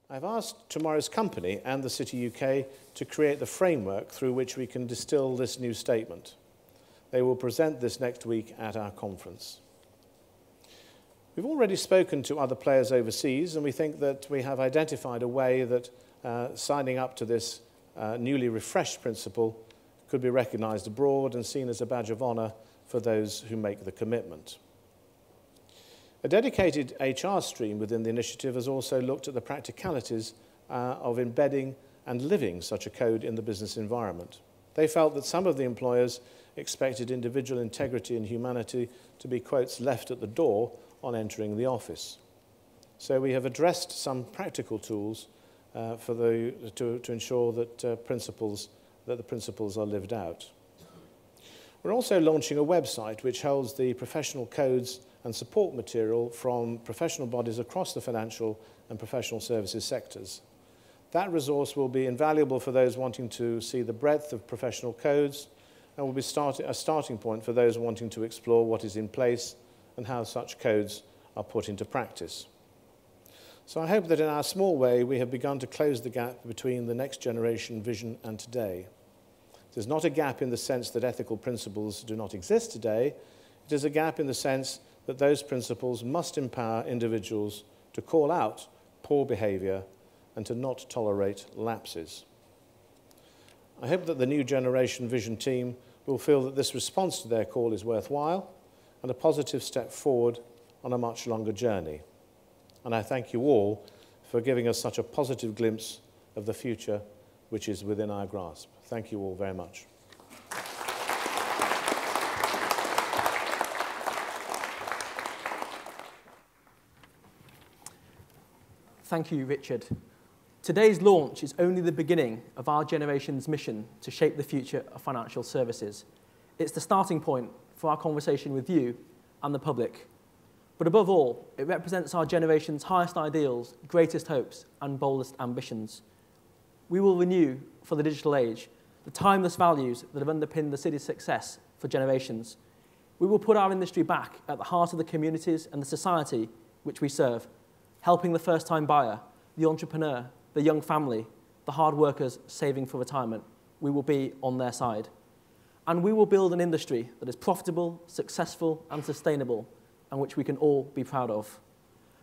I've asked Tomorrow's Company and the City UK to create the framework through which we can distill this new statement. They will present this next week at our conference. We've already spoken to other players overseas, and we think that we have identified a way that signing up to this newly refreshed principle could be recognised abroad and seen as a badge of honour for those who make the commitment. A dedicated HR stream within the initiative has also looked at the practicalities of embedding and living such a code in the business environment. They felt that some of the employers expected individual integrity and humanity to be, quotes, left at the door on entering the office. So we have addressed some practical tools to ensure that the principles are lived out. We're also launching a website which holds the professional codes and support material from professional bodies across the financial and professional services sectors. That resource will be invaluable for those wanting to see the breadth of professional codes and will be a starting point for those wanting to explore what is in place and how such codes are put into practice. So I hope that in our small way we have begun to close the gap between the next generation vision and today. There's not a gap in the sense that ethical principles do not exist today. It is a gap in the sense that those principles must empower individuals to call out poor behaviour and to not tolerate lapses. I hope that the new generation vision team will feel that this response to their call is worthwhile and a positive step forward on a much longer journey. And I thank you all for giving us such a positive glimpse of the future which is within our grasp. Thank you all very much. Thank you, Richard. Today's launch is only the beginning of our generation's mission to shape the future of financial services. It's the starting point for our conversation with you and the public. But above all, it represents our generation's highest ideals, greatest hopes, and boldest ambitions. We will renew, for the digital age, the timeless values that have underpinned the city's success for generations. We will put our industry back at the heart of the communities and the society which we serve, helping the first-time buyer, the entrepreneur, the young family, the hard workers saving for retirement. We will be on their side. And we will build an industry that is profitable, successful, and sustainable, and which we can all be proud of.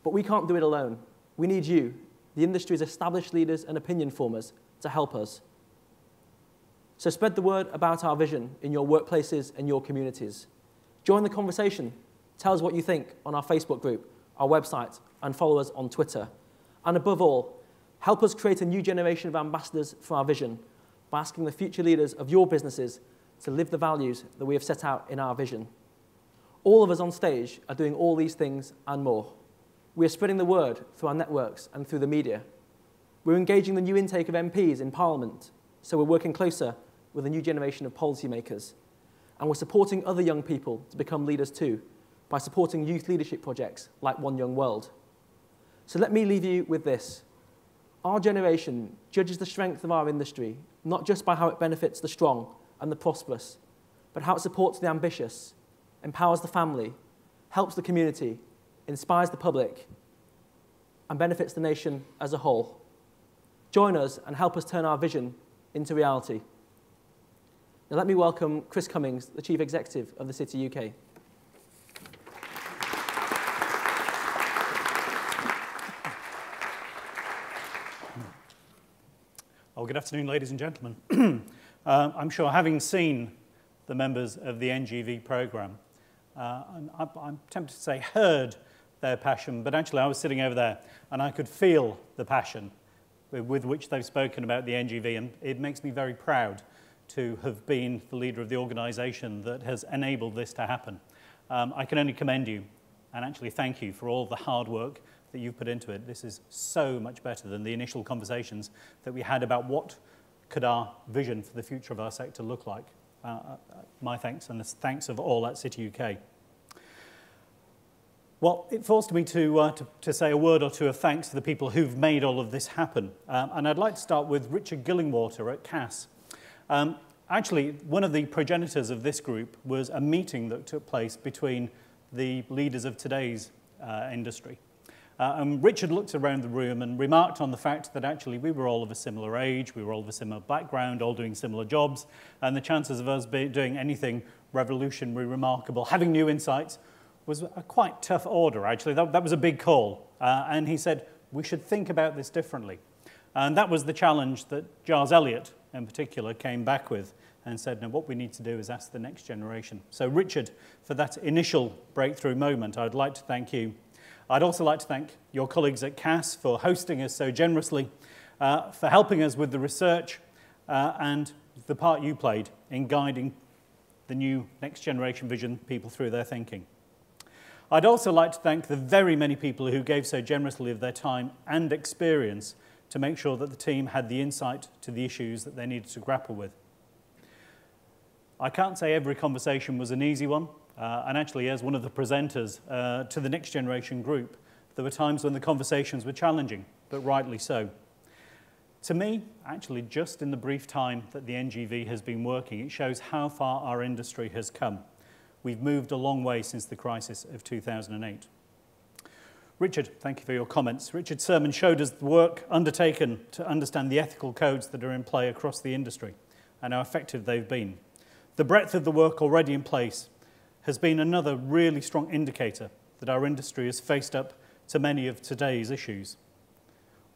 But we can't do it alone. We need you, the industry's established leaders and opinion formers, to help us. So spread the word about our vision in your workplaces and your communities. Join the conversation. Tell us what you think on our Facebook group, our website, and follow us on Twitter. And above all, help us create a new generation of ambassadors for our vision by asking the future leaders of your businesses to live the values that we have set out in our vision. All of us on stage are doing all these things and more. We are spreading the word through our networks and through the media. We're engaging the new intake of MPs in Parliament, so we're working closer with a new generation of policymakers. And we're supporting other young people to become leaders too, by supporting youth leadership projects like One Young World. So let me leave you with this. Our generation judges the strength of our industry, not just by how it benefits the strong and the prosperous, but how it supports the ambitious, empowers the family, helps the community, inspires the public, and benefits the nation as a whole. Join us and help us turn our vision into reality. Now let me welcome Chris Cummings, the Chief Executive of the City UK. Well, good afternoon, ladies and gentlemen. I'm sure, having seen the members of the NGV programme, I'm tempted to say heard their passion, but actually I was sitting over there and I could feel the passion with which they've spoken about the NGV, and it makes me very proud to have been the leader of the organisation that has enabled this to happen. I can only commend you and actually thank you for all the hard work that you've put into it. This is so much better than the initial conversations that we had about what could our vision for the future of our sector look like. My thanks, and the thanks of all at City UK. Well, it forced me to say a word or two of thanks to the people who've made all of this happen. And I'd like to start with Richard Gillingwater at CAS. Actually, one of the progenitors of this group was a meeting that took place between the leaders of today's industry. And Richard looked around the room and remarked on the fact that actually we were all of a similar age, we were all of a similar background, all doing similar jobs, and the chances of us doing anything revolutionary, remarkable, having new insights, was a quite tough order, actually. That was a big call. And he said, we should think about this differently. And that was the challenge that Giles Elliott, in particular, came back with and said, no, what we need to do is ask the next generation. So Richard, for that initial breakthrough moment, I'd like to thank you. I'd also like to thank your colleagues at CAS for hosting us so generously, for helping us with the research, and the part you played in guiding the new next generation vision people through their thinking. I'd also like to thank the very many people who gave so generously of their time and experience to make sure that the team had the insight to the issues that they needed to grapple with. I can't say every conversation was an easy one, and actually as one of the presenters to the Next Generation group, there were times when the conversations were challenging, but rightly so. To me, actually, just in the brief time that the NGV has been working, it shows how far our industry has come. We've moved a long way since the crisis of 2008. Richard, thank you for your comments. Richard's sermon showed us the work undertaken to understand the ethical codes that are in play across the industry and how effective they've been. The breadth of the work already in place has been another really strong indicator that our industry has faced up to many of today's issues.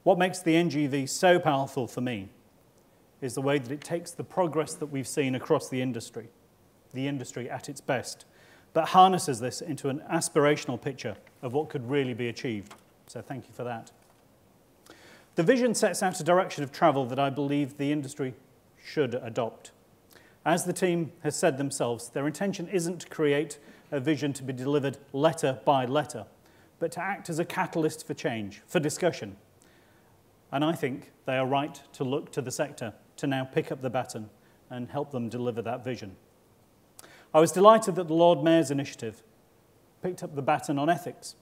What makes the NGV so powerful for me is the way that it takes the progress that we've seen across the industry at its best, but harnesses this into an aspirational picture of what could really be achieved. So thank you for that. The vision sets out a direction of travel that I believe the industry should adopt. As the team has said themselves, their intention isn't to create a vision to be delivered letter by letter, but to act as a catalyst for change, for discussion. And I think they are right to look to the sector to now pick up the baton and help them deliver that vision. I was delighted that the Lord Mayor's initiative picked up the baton on ethics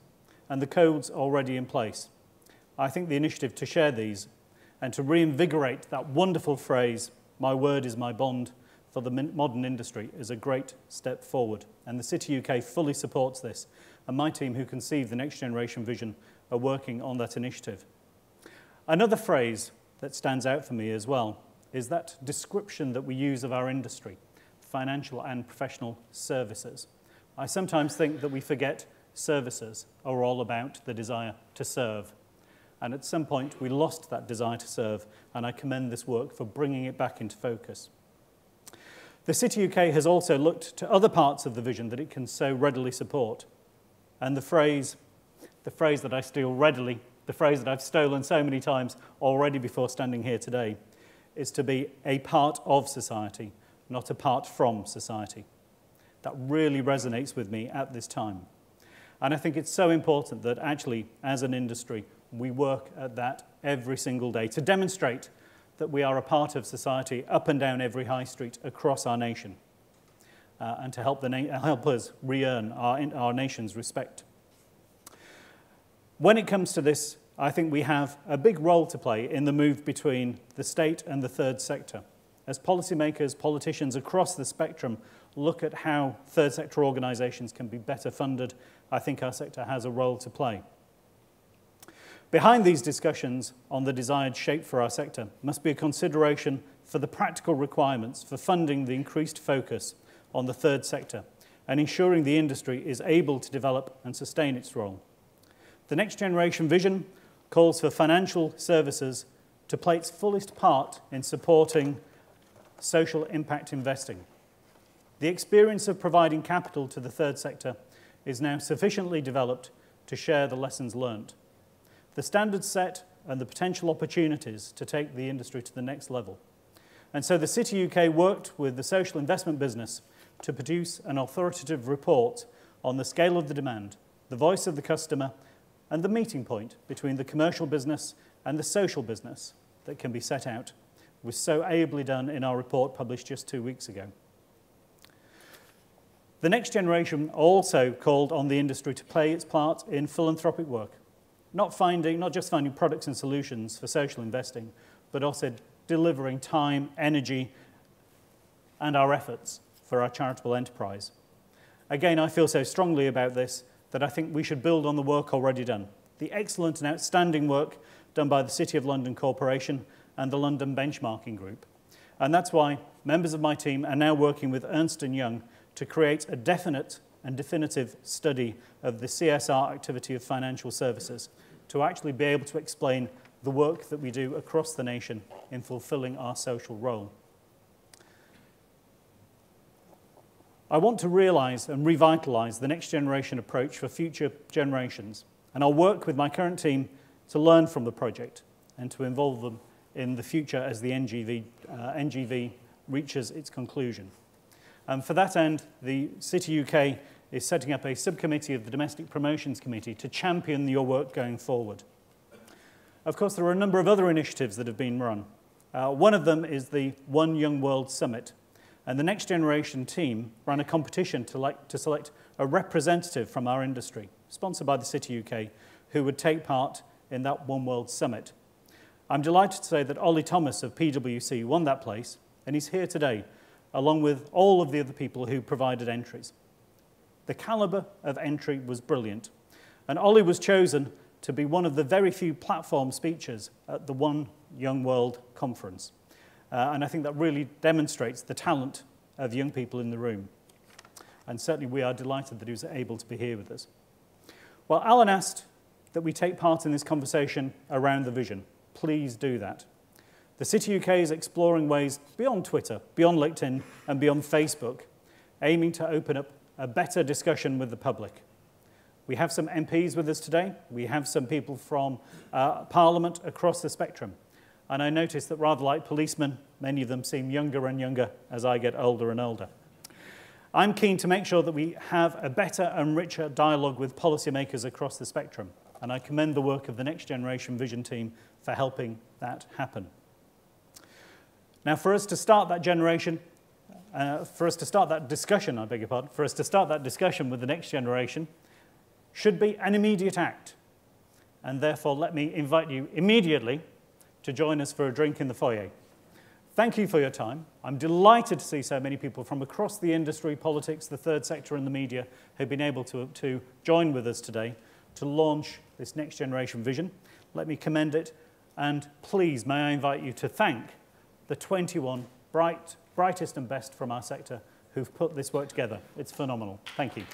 and the codes already in place. I think the initiative to share these and to reinvigorate that wonderful phrase, my word is my bond, for the modern industry is a great step forward. And the City UK fully supports this. And my team who conceived the Next Generation Vision are working on that initiative. Another phrase that stands out for me as well is that description that we use of our industry, financial and professional services. I sometimes think that we forget services are all about the desire to serve. And at some point, we lost that desire to serve, and I commend this work for bringing it back into focus. The City UK has also looked to other parts of the vision that it can so readily support. And the phrase that I steal readily, the phrase that I've stolen so many times already before standing here today, is to be a part of society, not apart from society. That really resonates with me at this time. And I think it's so important that actually, as an industry, we work at that every single day to demonstrate that we are a part of society up and down every high street across our nation, and to help us re-earn our nation's respect. When it comes to this, I think we have a big role to play in the move between the state and the third sector. As policymakers, politicians across the spectrum look at how third sector organisations can be better funded, I think our sector has a role to play. Behind these discussions on the desired shape for our sector must be a consideration for the practical requirements for funding the increased focus on the third sector and ensuring the industry is able to develop and sustain its role. The Next Generation Vision calls for financial services to play its fullest part in supporting social impact investing. The experience of providing capital to the third sector is now sufficiently developed to share the lessons learnt. The standards set and the potential opportunities to take the industry to the next level. And so the City UK worked with the social investment business to produce an authoritative report on the scale of the demand, the voice of the customer, and the meeting point between the commercial business and the social business that can be set out. It was so ably done in our report published just 2 weeks ago. The Next Generation also called on the industry to play its part in philanthropic work, not just finding products and solutions for social investing, but also delivering time, energy, and our efforts for our charitable enterprise. Again, I feel so strongly about this that I think we should build on the work already done. the excellent and outstanding work done by the City of London Corporation and the London Benchmarking Group. And that's why members of my team are now working with Ernst & Young to create a definite and definitive study of the CSR activity of financial services to actually be able to explain the work that we do across the nation in fulfilling our social role. I want to realise and revitalise the next generation approach for future generations, and I'll work with my current team to learn from the project and to involve them in the future as the NGV reaches its conclusion. And for that end, the City UK is setting up a subcommittee of the Domestic Promotions Committee to champion your work going forward. Of course, there are a number of other initiatives that have been run. One of them is the One Young World Summit, and the Next Generation team ran a competition to select a representative from our industry, sponsored by the City UK, who would take part in that One World Summit. I'm delighted to say that Ollie Thomas of PwC won that place, and he's here today, along with all of the other people who provided entries. The calibre of entry was brilliant, and Ollie was chosen to be one of the very few platform speakers at the One Young World conference. And I think that really demonstrates the talent of young people in the room. And certainly we are delighted that he was able to be here with us. Well, Alan asked that we take part in this conversation around the vision. Please do that. The City UK is exploring ways beyond Twitter, beyond LinkedIn, and beyond Facebook, aiming to open up a better discussion with the public. We have some MPs with us today. We have some people from Parliament across the spectrum. And I notice that rather like policemen, many of them seem younger and younger as I get older and older. I'm keen to make sure that we have a better and richer dialogue with policymakers across the spectrum. And I commend the work of the Next Generation Vision team for helping that happen. Now, for us to start that discussion with the next generation should be an immediate act. And therefore, let me invite you immediately to join us for a drink in the foyer. Thank you for your time. I'm delighted to see so many people from across the industry, politics, the third sector and the media who've been able to join with us today to launch this Next Generation Vision. Let me commend it, and please may I invite you to thank the 21 brightest and best from our sector who've put this work together. It's phenomenal. Thank you.